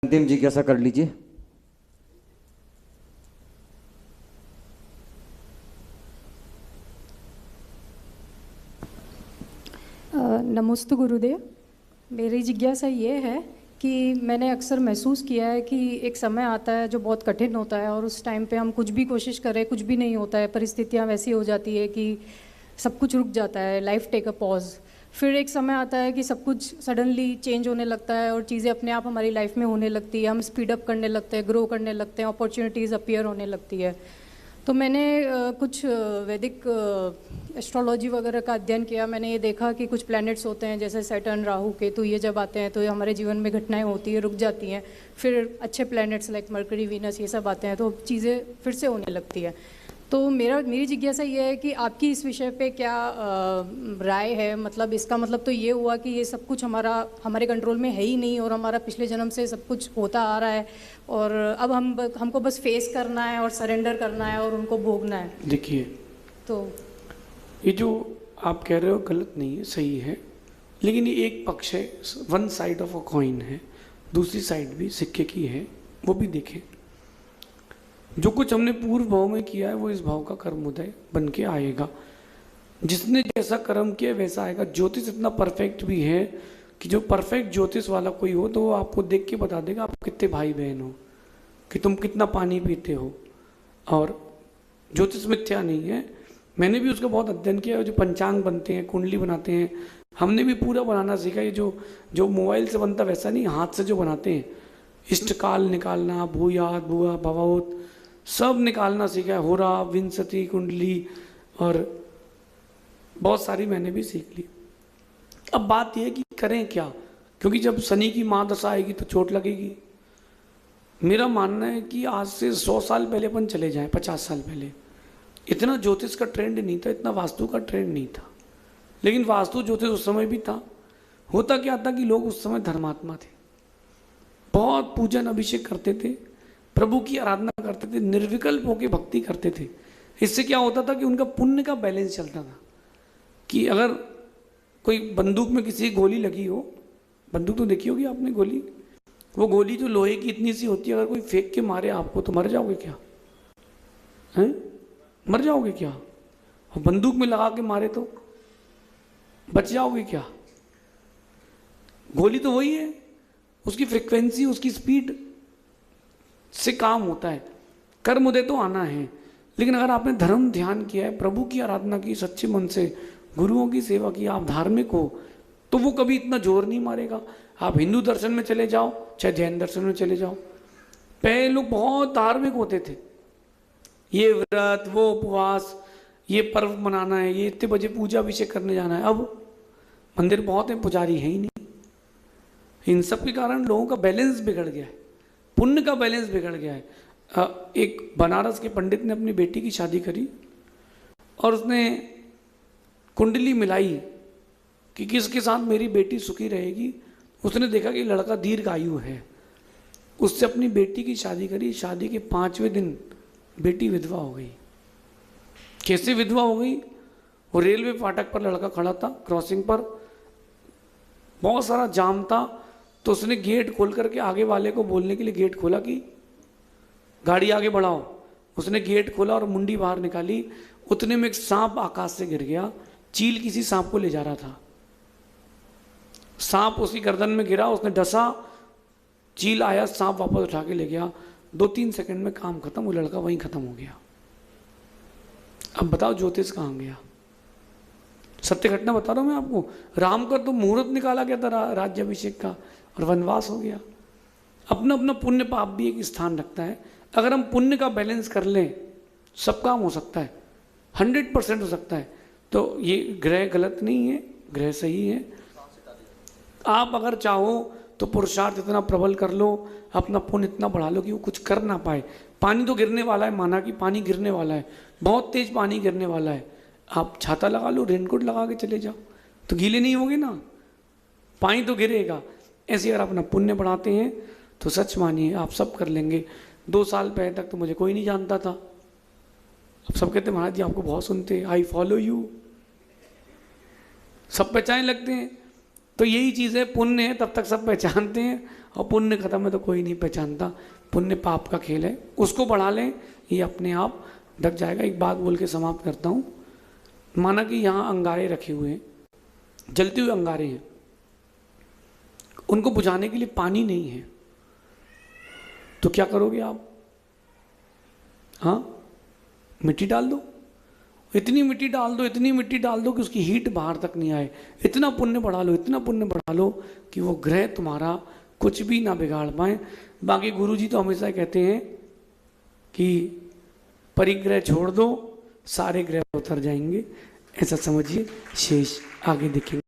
अंतिम जिज्ञासा कर लीजिए। नमस्ते गुरुदेव। मेरी जिज्ञासा ये है कि मैंने अक्सर महसूस किया है कि एक समय आता है जो बहुत कठिन होता है और उस टाइम पे हम कुछ भी कोशिश करें कुछ भी नहीं होता है। परिस्थितियाँ वैसी हो जाती है कि सब कुछ रुक जाता है, लाइफ टेक अ पॉज। फिर एक समय आता है कि सब कुछ सडनली चेंज होने लगता है और चीज़ें अपने आप हमारी लाइफ में होने लगती है। हम स्पीड अप करने लगते हैं, ग्रो करने लगते हैं, अपॉर्चुनिटीज़ अपीयर होने लगती है। तो मैंने कुछ वैदिक एस्ट्रोलॉजी वगैरह का अध्ययन किया। मैंने ये देखा कि कुछ प्लैनेट्स होते हैं जैसे सैटर्न, राहु, केतु, ये जब आते हैं तो ये हमारे जीवन में घटनाएं होती है, रुक जाती हैं। फिर अच्छे प्लैनेट्स लाइक मरकरी, वीनस, ये सब आते हैं तो चीज़ें फिर से होने लगती है। तो मेरी जिज्ञासा ये है कि आपकी इस विषय पे क्या राय है। मतलब इसका मतलब तो ये हुआ कि ये सब कुछ हमारे कंट्रोल में है ही नहीं और हमारा पिछले जन्म से सब कुछ होता आ रहा है और अब हमको बस फेस करना है और सरेंडर करना है और उनको भोगना है। देखिए, तो ये जो आप कह रहे हो गलत नहीं है, सही है, लेकिन ये एक पक्ष है, one side of a coin है। दूसरी साइड भी सिक्के की है, वो भी देखें। जो कुछ हमने पूर्व भाव में किया है वो इस भाव का कर्मोदय बन के आएगा। जिसने जैसा कर्म किया वैसा आएगा। ज्योतिष इतना परफेक्ट भी है कि जो परफेक्ट ज्योतिष वाला कोई हो तो वो आपको देख के बता देगा आप कितने भाई बहन हो, कि तुम कितना पानी पीते हो। और ज्योतिष मिथ्या नहीं है। मैंने भी उसका बहुत अध्ययन किया है। जो पंचांग बनते हैं, कुंडली बनाते हैं, हमने भी पूरा बनाना सीखा। ये जो मोबाइल से बनता वैसा नहीं, हाथ से जो बनाते हैं, इष्टकाल निकालना, भूयात, भुआ, भवोत, सब निकालना सीखा है। होरा, विंसति, कुंडली और बहुत सारी मैंने भी सीख ली। अब बात यह है कि करें क्या, क्योंकि जब शनि की महादशा आएगी तो चोट लगेगी। मेरा मानना है कि आज से 100 साल पहले अपन चले जाएं, 50 साल पहले, इतना ज्योतिष का ट्रेंड नहीं था, इतना वास्तु का ट्रेंड नहीं था। लेकिन वास्तु ज्योतिष उस समय भी था। होता क्या था कि लोग उस समय धर्मात्मा थे, बहुत पूजन अभिषेक करते थे, प्रभु की आराधना करते थे, निर्विकल्प होकर भक्ति करते थे। इससे क्या होता था कि उनका पुण्य का बैलेंस चलता था। कि अगर कोई बंदूक में किसी की गोली लगी हो, बंदूक तो देखी होगी आपने गोली, वो गोली जो लोहे की इतनी सी होती है, अगर कोई फेंक के मारे आपको तो मर जाओगे क्या? हैं? मर जाओगे क्या? और बंदूक में लगा के मारे तो बच जाओगे क्या? गोली तो वही है, उसकी फ्रिक्वेंसी, उसकी स्पीड से काम होता है। कर्म उदय तो आना है, लेकिन अगर आपने धर्म ध्यान किया है, प्रभु की आराधना की सच्चे मन से, गुरुओं की सेवा की, आप धार्मिक हो, तो वो कभी इतना जोर नहीं मारेगा। आप हिंदू दर्शन में चले जाओ, चाहे जैन दर्शन में चले जाओ, पहले लोग बहुत धार्मिक होते थे। ये व्रत, वो उपवास, ये पर्व मनाना है, ये इतने बजे पूजा अभिषेक करने जाना है। अब मंदिर बहुत है, पुजारी है ही नहीं। इन सब के कारण लोगों का बैलेंस बिगड़ गया है, पुण्य का बैलेंस बिगड़ गया है। एक बनारस के पंडित ने अपनी बेटी की शादी करी और उसने कुंडली मिलाई कि किसके साथ मेरी बेटी सुखी रहेगी। उसने देखा कि लड़का दीर्घायु है, उससे अपनी बेटी की शादी करी। शादी के 5वें दिन बेटी विधवा हो गई। कैसे विधवा हो गई? वो रेलवे फाटक पर लड़का खड़ा था, क्रॉसिंग पर बहुत सारा जाम था, तो उसने गेट खोल करके आगे वाले को बोलने के लिए गेट खोला कि गाड़ी आगे बढ़ाओ। उसने गेट खोला और मुंडी बाहर निकाली। उतने में एक सांप आकाश से गिर गया। चील किसी सांप को ले जा रहा था, सांप उसकी गर्दन में गिरा, उसने डसा, चील आया, सांप वापस उठा के ले गया। 2-3 सेकंड में काम खत्म, वो लड़का वहीं खत्म हो गया। अब बताओ ज्योतिष कहाँ गया? सत्य घटना बता रहा हूं मैं आपको। राम का तो मुहूर्त निकाला गया था राज्याभिषेक का और वनवास हो गया। अपना अपना पुण्य पाप भी एक स्थान रखता है। अगर हम पुण्य का बैलेंस कर लें, सब काम हो सकता है, 100% हो सकता है। तो ये ग्रह गलत नहीं है, ग्रह सही है। आप अगर चाहो तो पुरुषार्थ इतना प्रबल कर लो, अपना पुण्य इतना बढ़ा लो कि वो कुछ कर ना पाए। पानी तो गिरने वाला है, माना कि पानी गिरने वाला है, बहुत तेज पानी गिरने वाला है। आप छाता लगा लो, रेनकोट लगा के चले जाओ, तो गीले नहीं होगे ना, पानी तो गिरेगा। ऐसे अगर अपना पुण्य बढ़ाते हैं तो सच मानिए आप सब कर लेंगे। 2 साल पहले तक तो मुझे कोई नहीं जानता था। अब सब कहते महाराज जी आपको बहुत सुनते हैं, आई फॉलो यू, सब पहचाने लगते हैं। तो यही चीज़ है, पुण्य है तब तक सब पहचानते हैं, और पुण्य खत्म है तो कोई नहीं पहचानता। पुण्य पाप का खेल है, उसको बढ़ा लें, ये अपने आप ढक जाएगा। एक बात बोल के समाप्त करता हूँ। माना कि यहाँ अंगारे रखे हुए हैं, जलते हुए अंगारे हैं, उनको बुझाने के लिए पानी नहीं है, तो क्या करोगे आप? हाँ, मिट्टी डाल दो, इतनी मिट्टी डाल दो, इतनी मिट्टी डाल दो कि उसकी हीट बाहर तक नहीं आए। इतना पुण्य बढ़ा लो, इतना पुण्य बढ़ा लो कि वो ग्रह तुम्हारा कुछ भी ना बिगाड़ पाए। बाकी गुरुजी तो हमेशा कहते हैं कि परिग्रह छोड़ दो, सारे ग्रह उतर जाएंगे, ऐसा समझिए। शेष आगे देखेंगे।